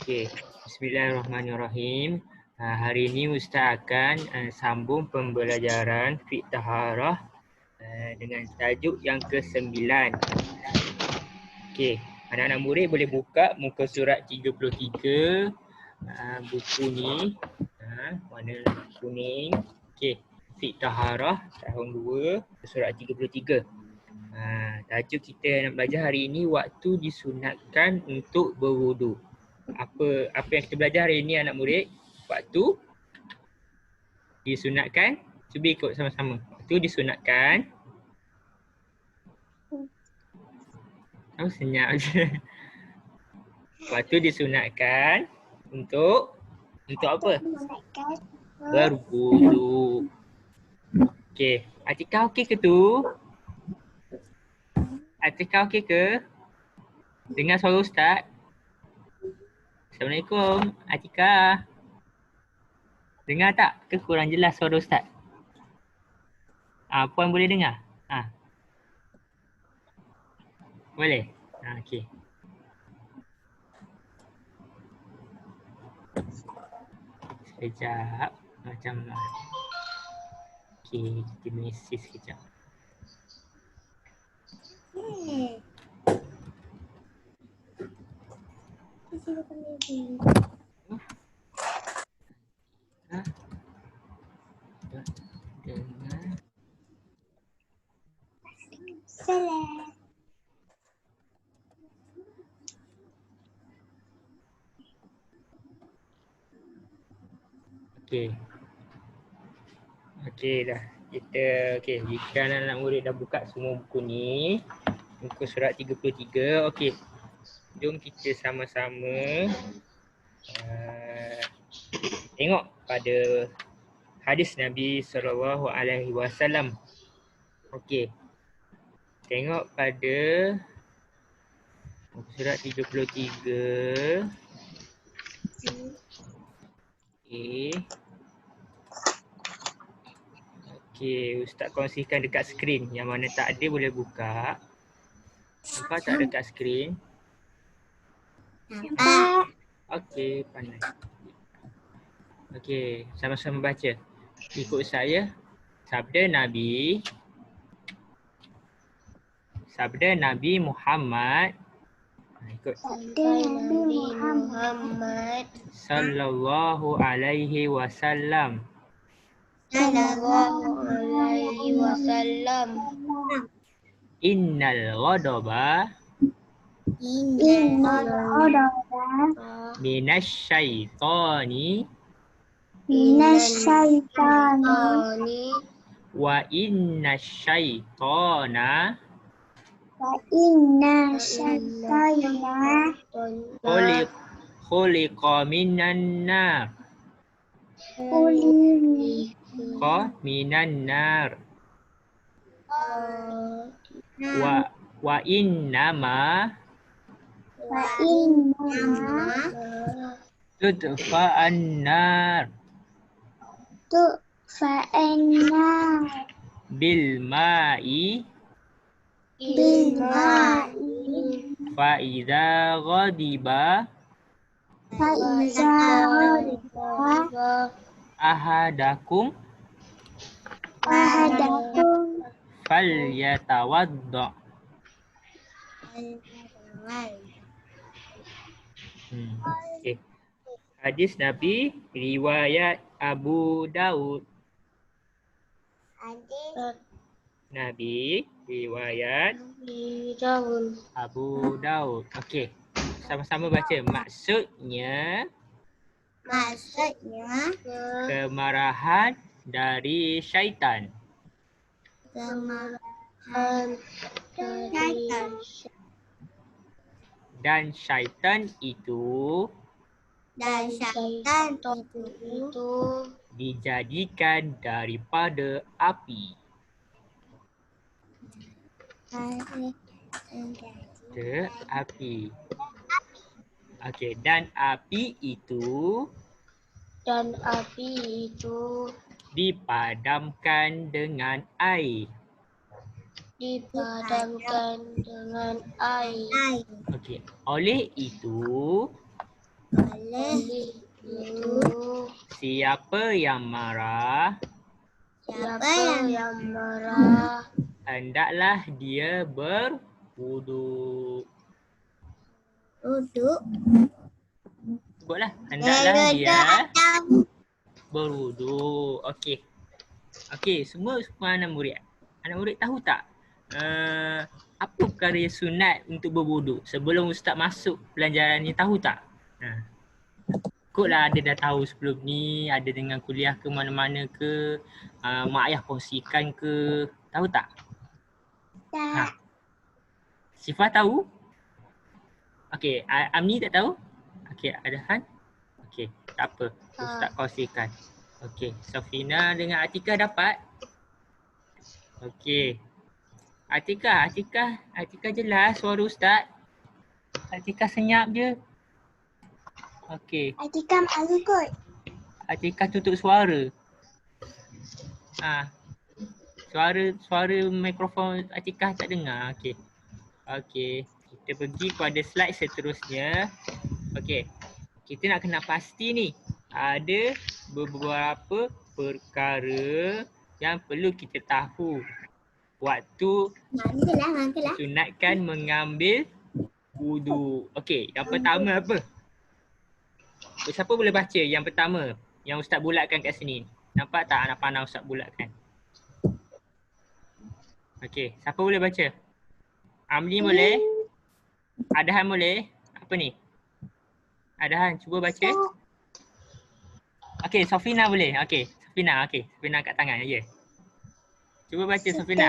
Okey, bismillahirrahmanirrahim. Hari ini Ustaz akan sambung pembelajaran fiqh taharah dengan tajuk yang ke-9. Okey, anak-anak murid boleh buka muka surat 33 buku ni. Warna kuning. Okey, fiqh taharah tahun 2 surat 33. Tajuk kita nak belajar hari ini, waktu disunatkan untuk berwudu. Apa yang kita belajar hari ini anak murid? Waktu disunatkan. Cuba ikut sama-sama. Waktu disunatkan. Senyap je. Waktu disunatkan untuk apa? Berwudu. Okey, Atikah okey ke tu? Atikah okey ke? Dengar suara Ustaz? Assalamualaikum, Atikah. Dengar tak? Ke kurang jelas suara Ustaz? Puan boleh dengar? Boleh? Okey. Sekejap. Macam okey, kita mesej sekejap. Dengar. Salam. Okey dah. Jika anak-anak murid dah buka semua buku ni, muka surat 33. Okey. Jom kita sama-sama tengok pada hadis Nabi SAW. Okey. Tengok pada muka surat 33. Okey, Ustaz kongsikan dekat skrin. Yang mana tak ada boleh buka. Nampak tak dekat skrin? Nampak. Okey, pandai. Okey, sama-sama baca. Ikut saya. Sabda Nabi Muhammad. Ikut. Sabda Nabi Muhammad Sallallahu alaihi wasallam. Sallallahu alaihi wasallam. Innal ghadaba minasyaitani wa innasyaitana khuliqa minan nar. Wa innama tudfa'an nar bil ma'i fa idza ghadiba ahadakum falyatawadda. Okey. Hadis Nabi riwayat Abu Daud. Nabi riwayat Abu Daud. Okey. Sama-sama baca. Maksudnya kemarahan dari syaitan. Dan syaitan itu dijadikan daripada api. Okey, dan api itu dipadamkan dengan air. Okey, oleh itu Siapa yang marah, Siapa yang marah? hendaklah dia berwuduk. Duduk. Sebutlah. Hendaklah dia Atas. berwuduk. Okey. Okey, semua anak murid. Anak murid tahu tak? Apa perkara yang sunat untuk berwuduk? Sebelum Ustaz masuk pelajaran ni, tahu tak? Kotlah ada dah tahu sebelum ni, ada dengan kuliah ke mana-mana ke, mak ayah kongsikan ke, tahu tak? Tak. Sifah tahu? Okey, Amni tak tahu? Okey, Adhan? Okey, tak apa. Ustaz kongsikan. Okey, Safina dengan Atikah dapat? Okey. Atikah jelas suara Ustaz? Atikah senyap je. Okey. Atika malu kot. Atikah tutup suara. Suara mikrofon Atikah tak dengar. Okey. Okey. Kita pergi kepada slide seterusnya. Okey. Kita nak kena pasti ni. Ada beberapa perkara yang perlu kita tahu waktu sunatkan mengambil wudu. Okey, yang pertama apa? Siapa boleh baca yang pertama? Yang Ustaz bulatkan kat sini. Nampak tak anak panah Ustaz bulatkan? Okey, siapa boleh baca? Amni boleh? Adhan boleh? Apa ni? Adhan, cuba baca. Okey, Safina boleh? Okey, Safina. Okey, Safina kat tangan je. Cuba baca Safina.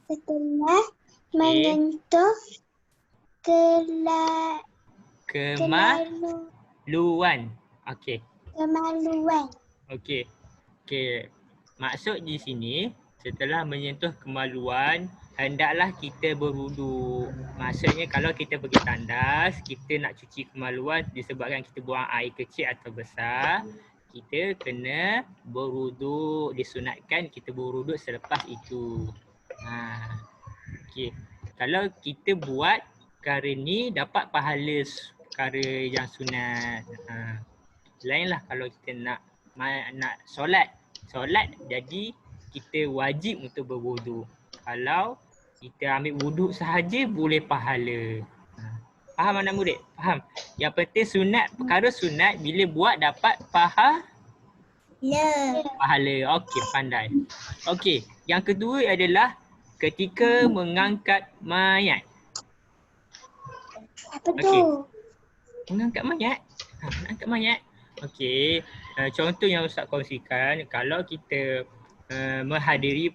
Setelah menyentuh kemaluan. Okey. Kemaluan. Okey. Okey. Maksud di sini, setelah menyentuh kemaluan, hendaklah kita berwuduk. Maksudnya kalau kita pergi tandas, kita nak cuci kemaluan disebabkan kita buang air kecil atau besar, kita kena berwuduk. Disunatkan kita berwuduk selepas itu. Okey. Kalau kita buat perkara ni, dapat pahala perkara yang sunat. Lainlah kalau kita nak solat. Solat jadi kita wajib untuk berwuduk. Kalau kita ambil wuduk sahaja boleh pahala. Faham anak murid? Faham? Yang penting sunat, perkara sunat bila buat dapat pahala. Okey, pandai. Okey, yang kedua adalah ketika mengangkat mayat. Apa tu? Mengangkat mayat? Mengangkat mayat. Okey, contoh yang Ustaz kongsikan, kalau kita menghadiri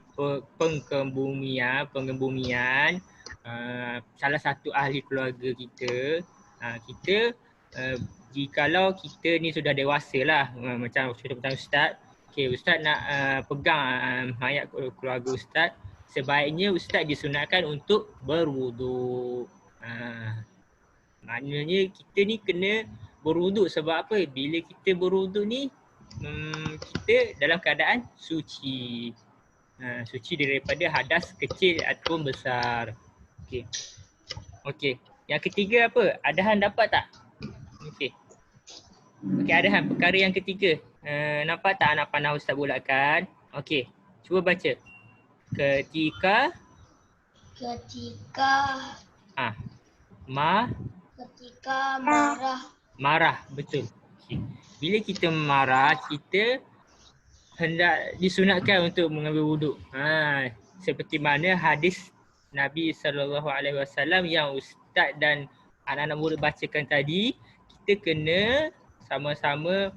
pengebumian, salah satu ahli keluarga kita, jikalau kita ni sudah dewasa lah, macam Ustaz, okey, Ustaz nak pegang mayat keluarga Ustaz, sebaiknya Ustaz disunatkan untuk berwuduk. Maknanya kita ni kena berwuduk sebab apa? Bila kita berwuduk ni, kita dalam keadaan suci. Suci daripada hadas kecil ataupun besar. Okey. Okey. Yang ketiga apa? Adhan dapat tak? Okey. Okey, Adhan, perkara yang ketiga. Nampak tak anak panah Ustaz bulatkan? Okey. Cuba baca. Ketika marah, betul. Okay. Bila kita marah, kita hendak disunatkan untuk mengambil wuduk. Seperti mana hadis Nabi SAW yang Ustaz dan anak-anak murid bacakan tadi, kita kena sama-sama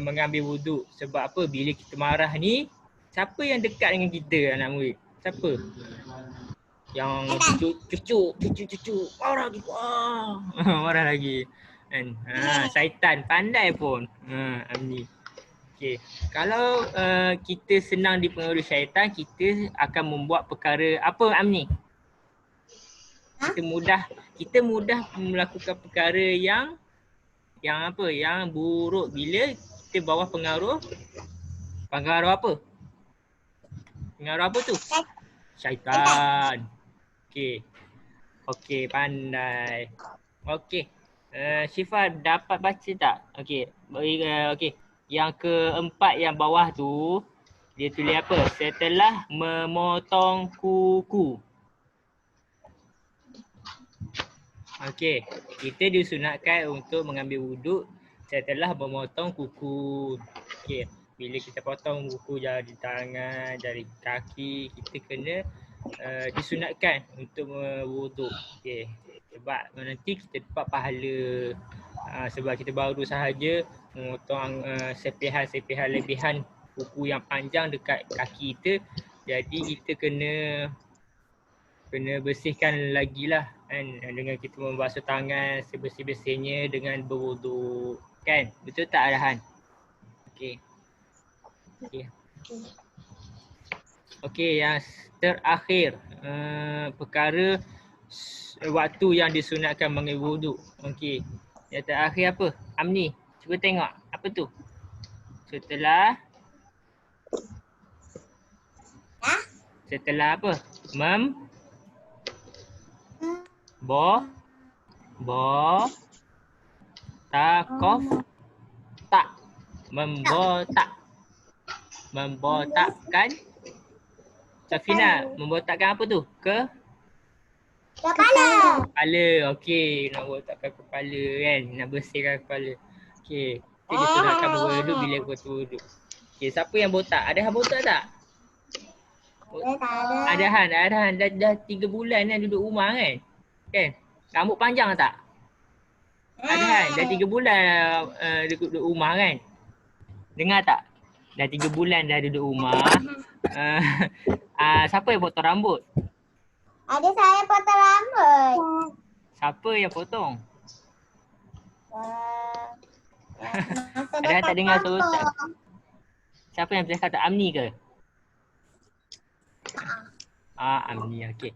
mengambil wuduk. Sebab apa? Bila kita marah ni, siapa yang dekat dengan kita anak murid? Siapa? Yang cucu marah lagi. Marah lagi. Kan? Syaitan pandai pun. Amni. Okey. Kalau kita senang dipengaruhi syaitan, kita akan membuat perkara apa Amni? Kita mudah melakukan perkara yang apa? Yang buruk bila kita bawah pengaruh apa? Pengaruh apa tu? Syaitan. Okey, pandai. Okey. Syifa dapat baca tak? Okey. Okey. yang keempat yang bawah tu, dia tulis apa? Setelah memotong kuku. Okey, kita disunatkan untuk mengambil wuduk setelah memotong kuku. Okey, bila kita potong kuku jari tangan, jari kaki, kita kena disunatkan untuk berwuduk. Okey, sebab nanti kita dapat pahala. Sebab kita baru sahaja memotong sepihan-sepihan lebihan kuku yang panjang dekat kaki kita. Jadi kita kena bersihkan lagi lah kan, dengan kita membasuh tangan sebersih-bersihnya dengan berwuduk kan, betul tak Arahan? Okey. Okey, yang terakhir perkara waktu yang disunatkan mengambil wuduk. Okey, yang terakhir apa? Amni, cuba tengok apa tu? Setelah apa? Membotakkan. Safina, membotakkan apa tu? Kepala. Kepala. Okey, nak botakkan kepala kan, nak bersihkan kepala. Okey, kita disunatkan berwuduk bila berwuduk. Okey, siapa yang botak? Ada Han botak tak? Ada Han dah 3 bulan kan duduk rumah kan? Kan? Rambut panjang tak? Ada Han dah 3 bulan duduk rumah kan? Dengar tak? Dah 3 bulan dah duduk rumah. Siapa yang potong rambut? Ada saya potong rambut. Siapa yang potong? Ada tak dengar suara Ustaz? Siapa yang bercakap tak? Amni ke? Amni, okey.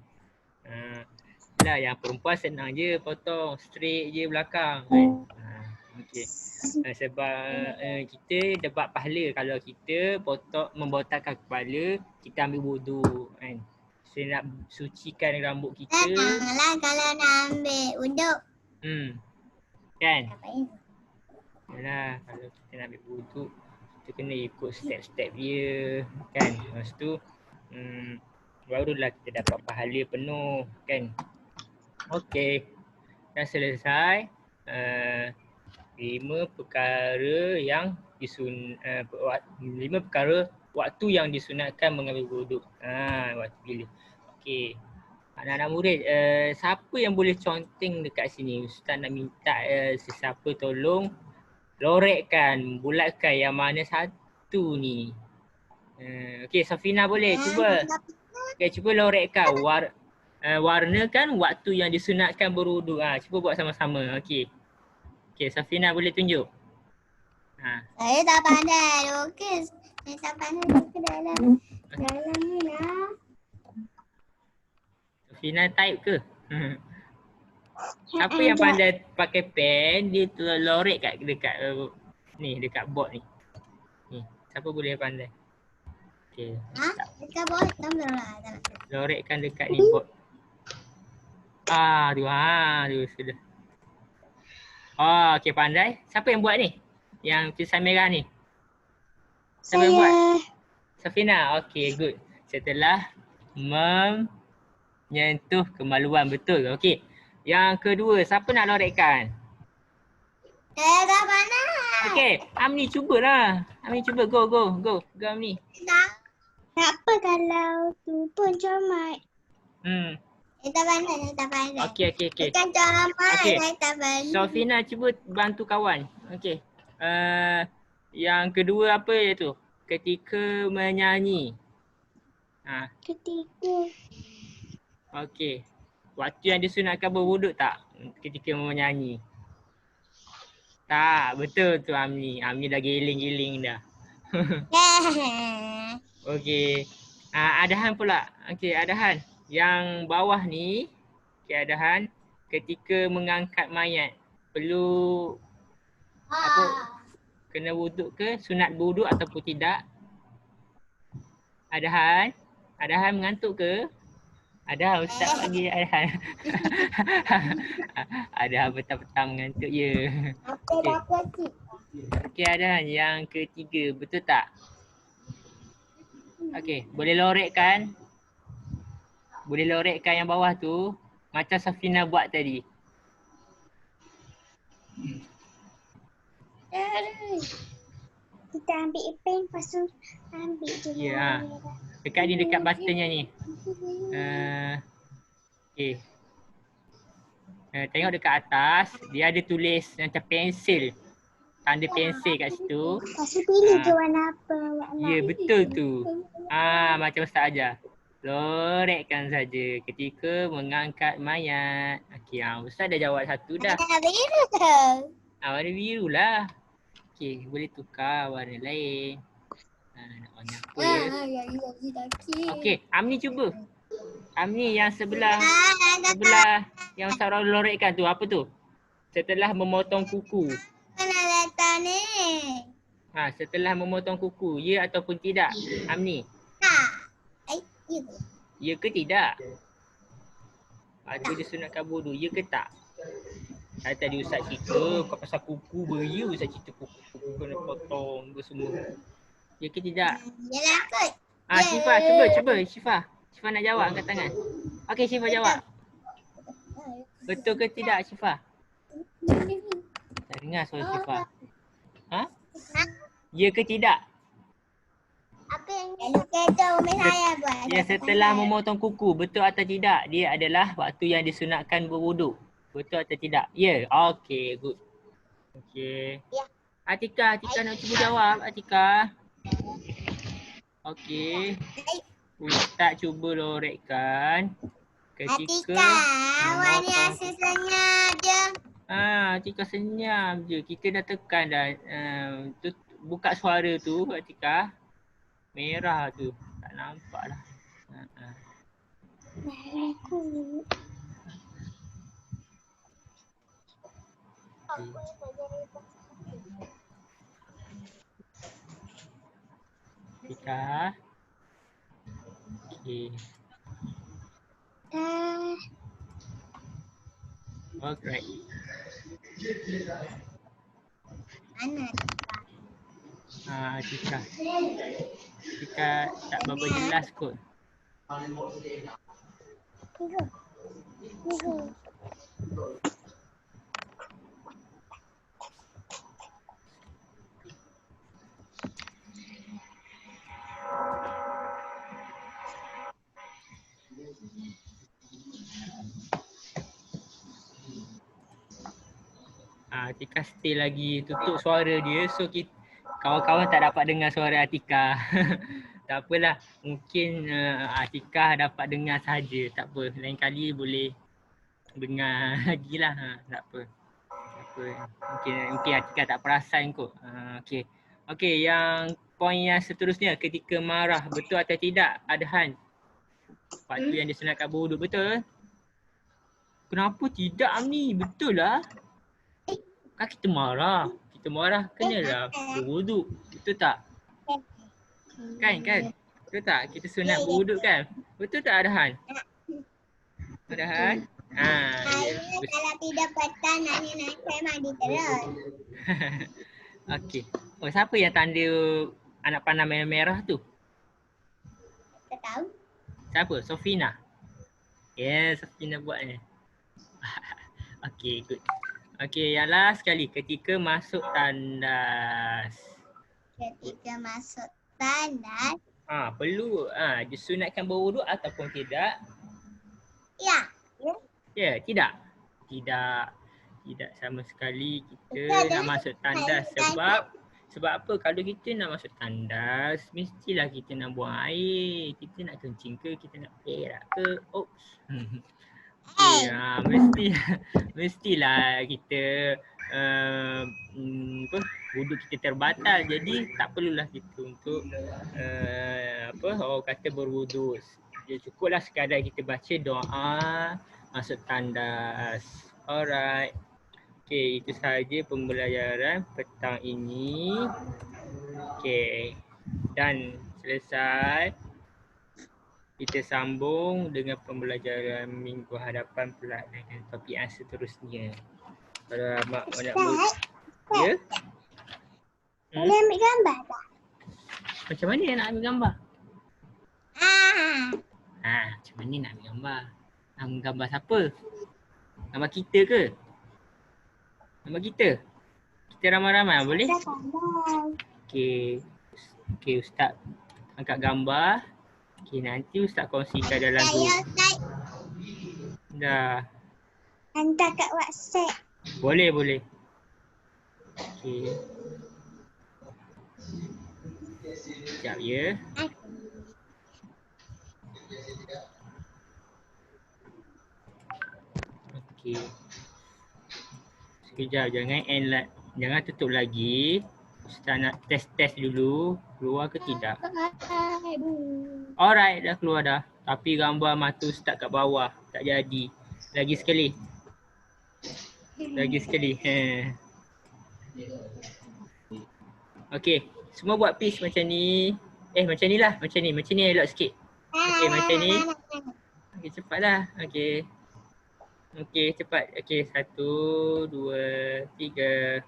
Lah yang perempuan senang je potong, straight je belakang kan. Okey. Sebab kita dapat pahala kalau kita membotakkan kepala, kita ambil wuduk kan. Saya nak sucikan rambut kita. Janganlah kalau nak ambil wuduk. Kan? Yalah, kalau kita nak ambil wuduk, kita kena ikut step-step dia kan. Lepas tu barulah kita dapat pahala penuh kan. Okey, dah selesai 5 perkara yang 5 perkara waktu yang disunatkan mengambil wuduk. Waktu bila. Okey. Anak-anak murid, siapa yang boleh conteng dekat sini? Ustaz nak minta sesiapa tolong lorekkan, bulatkan yang mana satu ni. Okey, Safina boleh cuba. Okey, cuba lorekkan warnakan waktu yang disunatkan berwuduk. Cuba buat sama-sama. Okey. Okey, Safina boleh tunjuk. Saya tak pandai lukis. Saya tak pandai ke dalam ni lah. Safina type ke? Siapa yang pandai pakai pen, dia lorek dekat ni, dekat board ni. Siapa boleh pandai? Okey. Dekat board lah. Lorekkan dekat ni board. Tu sudah. Okey, pandai. Siapa yang buat ni? Yang tulisan merah ni. Siapa yang buat? Safina. Okey, good. Setelah menyentuh kemaluan, betul. Okey. Yang kedua, siapa nak lorekkan? Saya tak pandai. Okey, Amni cubalah. Amni cuba, go Amni. Tak apa kalau tu pun comot. Saya tak pandai. Okey. Bukan comot, Okey. saya tak pandai. Safina cuba bantu kawan. Okey. Yang kedua apa tu? Ketika menyanyi. Ketika. Okey. Waktu yang disunatkan berwuduk tak ketika menyanyi? Tak, betul tu Amni. Amni dah giling-giling dah. Okey. Adahan pula. Okey, Adahan. Yang bawah ni, Adahan, ketika mengangkat mayat perlu kena wuduk ke? Sunat berwuduk ataupun tidak? Adahan mengantuk ke? Ada Ustaz panggil Adahan. Adahan petang-petang mengantuk je. Apa dah kecil? Okey, ada yang ketiga. Betul tak? Okey, boleh lorekkan? Boleh lorekkan yang bawah tu macam Safina buat tadi. Kita ambil pen, lepas tu ambil je. Ya. Dekat ni, dekat buttonnya ni. Okey. Tengok dekat atas, dia ada tulis macam pensel. Tanda pensel kat situ. Lepas tu pilih je warna apa awak nak. Ya, betul tu. Macam Ustaz ajar. Lorekkan saja ketika mengangkat mayat. Okey, Ustaz dah jawab satu dah. Warna biru tu. Warna biru lah. Okey, boleh tukar warna lain. Nak warna apa ya? Okey, Amni cuba. Amni yang sebelah yang Ustaz lorekkan tu, apa tu? Setelah memotong kuku. Mana letak ni? Setelah memotong kuku, ya ataupun tidak? Amni. Tak. Ya. Ya ke tidak? Itu dia sunatkan wudu, ya ke tak? Tadi Ustaz cerita kau pasal kuku beria, Ustaz cerita kuku kena potong ke semua. Ya ke tidak? Yalah kot. Syifa, cuba Syifa nak jawab, angkat tangan. Okey, Syifa jawab. Betul ke tidak, Syifa? Tak dengar suara Syifa. Ya ke tidak? Apa yang kereta umi saya buat? Ya, setelah memotong kuku, betul atau tidak? Dia adalah waktu yang disunatkan berwuduk. Betul atau tidak? Ya, okey, good. Okey. Ya. Atika nak cuba jawab, Atika. Okey. Ustaz cuba lorekkan ketika awak ni asyik senyap je. Atika senyap je. Kita dah tekan dah. Buka suara tu, Atika. Merah tu. Tak nampak lah. Atika. Okey. Alright. Mana? Atika tak berapa jelas kot. Atika stay lagi, tutup suara dia, so kawan-kawan tak dapat dengar suara Atika. Tak apalah, mungkin Atika dapat dengar saja, tak apa. Lain kali boleh dengar lagi lah, tak apa. Mungkin Atika tak perasan kot. Okey, yang poin yang seterusnya, ketika marah, betul atau tidak, Adhan? Waktu yang disunatkan berwuduk, betul? Kenapa tidak, Amni? Betul lah. Kan kita marah kenalah berwuduk, betul tak? Kan? Betul tak? Kita sunat berwuduk kan? Betul tak, Adhan? Adhan? Kalau tidak petang nak saya mandi terus. Okey. Siapa yang tanda anak panah merah tu? Tak tahu. Siapa? Sofina? Ya, Sofina buat ni. Okey, good. Okey, yang last sekali, ketika masuk tandas. Ketika masuk tandas. Perlu disunatkan berwuduk ataupun tidak? Ya. Ya, tidak. Tidak sama sekali kita nak masuk tandas. Sebab apa? Kalau kita nak masuk tandas, mestilah kita nak buang air. Kita nak kencing ke, kita nak berak ke. Mestilah kita wuduk kita terbatal. Jadi tak perlulah kita untuk orang kata berwuduk. Dia cukuplah sekadar kita baca doa masuk tandas. Alright. Okey, itu sahaja pembelajaran petang ini. Okey. Dan selesai. Kita sambung dengan pembelajaran minggu hadapan pula dengan topik yang seterusnya. Kalau mak nak ya? Boleh ambil gambar tak? Macam mana nak ambil gambar? Ah. Macam mana nak ambil gambar? Ambil gambar siapa? Gambar kita ke? Gambar kita? Kita ramai-ramai boleh? Dah pandai. Okey, Ustaz angkat gambar. Okey, nanti Ustaz kongsikan dalam Saya group. Ustaz Dah. hantar kat WhatsApp. Boleh. Okey. Sekejap ya. Okey. Sekejap, jangan tutup lagi. Ustaz nak test dulu keluar ke tidak. Alright, dah keluar dah. Tapi gambar mata Ustaz kat bawah tak jadi. Lagi sekali. Okey, semua buat peace macam ni. Macam ni lah, macam ni elok sikit. Okey, macam ni. Okey, cepatlah. Okey, cepat. Okey, 1, 2, 3.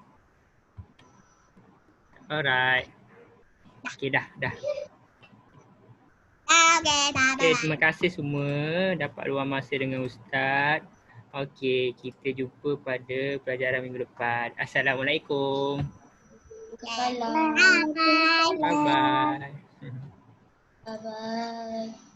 Alright. Okey, dah. Okey, terima kasih semua dapat luang masa dengan Ustaz. Okey, kita jumpa pada pelajaran minggu depan. Assalamualaikum. Bye. Bye-bye. Bye-bye.